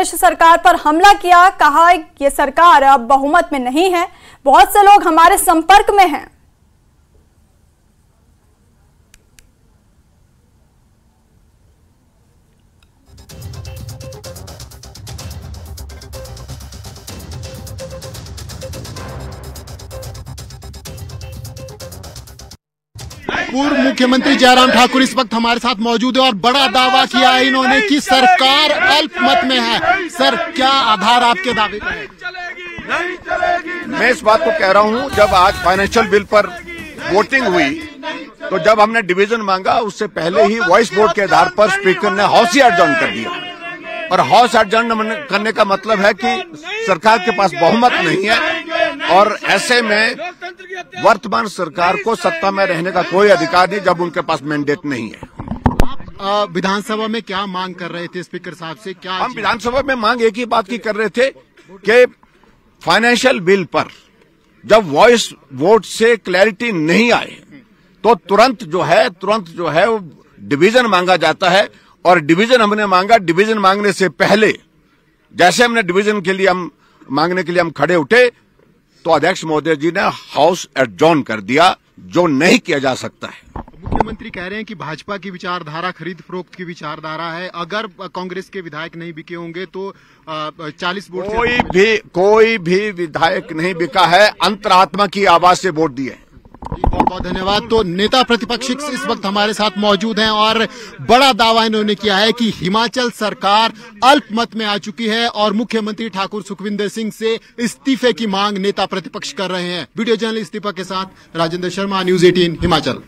प्रदेश सरकार पर हमला किया, कहा ये सरकार अब बहुमत में नहीं है, बहुत से लोग हमारे संपर्क में हैं। पूर्व मुख्यमंत्री जयराम ठाकुर इस वक्त हमारे साथ मौजूद है और बड़ा दावा किया है इन्होंने कि सरकार अल्पमत में है। सर, क्या आधार आपके दावे का है? मैं इस बात को कह रहा हूं, जब आज फाइनेंशियल बिल पर वोटिंग हुई तो जब हमने डिवीजन मांगा उससे पहले ही वॉइस वोट के आधार पर स्पीकर ने हाउस ही एडजॉर्न कर दिया। और हाउस एडजॉर्न करने का मतलब है कि सरकार के पास बहुमत नहीं है और ऐसे में वर्तमान सरकार को सत्ता में रहने का कोई अधिकार नहीं जब उनके पास मैंडेट नहीं है। आप विधानसभा में क्या मांग कर रहे थे स्पीकर साहब से? क्या हम विधानसभा में मांग एक ही बात की कर रहे थे कि फाइनेंशियल बिल पर जब वॉइस वोट से क्लैरिटी नहीं आए तो तुरंत जो है वो डिवीजन मांगा जाता है। और डिवीजन हमने मांगा। डिवीजन मांगने से पहले जैसे हमने डिवीजन के लिए मांगने के लिए हम खड़े उठे तो अध्यक्ष महोदय जी ने हाउस एडजॉर्न कर दिया, जो नहीं किया जा सकता है। मुख्यमंत्री कह रहे हैं कि भाजपा की विचारधारा खरीद फरोख्त की विचारधारा है, अगर कांग्रेस के विधायक नहीं बिके होंगे तो 40 वोट कोई भी विधायक नहीं बिका है, अंतरात्मा की आवाज से वोट दिए। बहुत बहुत धन्यवाद। तो नेता प्रतिपक्ष इस वक्त हमारे साथ मौजूद हैं और बड़ा दावा इन्होंने किया है कि हिमाचल सरकार अल्पमत में आ चुकी है और मुख्यमंत्री ठाकुर सुखविंदर सिंह से इस्तीफे की मांग नेता प्रतिपक्ष कर रहे हैं। वीडियो जर्नलिस्ट दीपक के साथ राजेंद्र शर्मा, न्यूज़ 18 हिमाचल।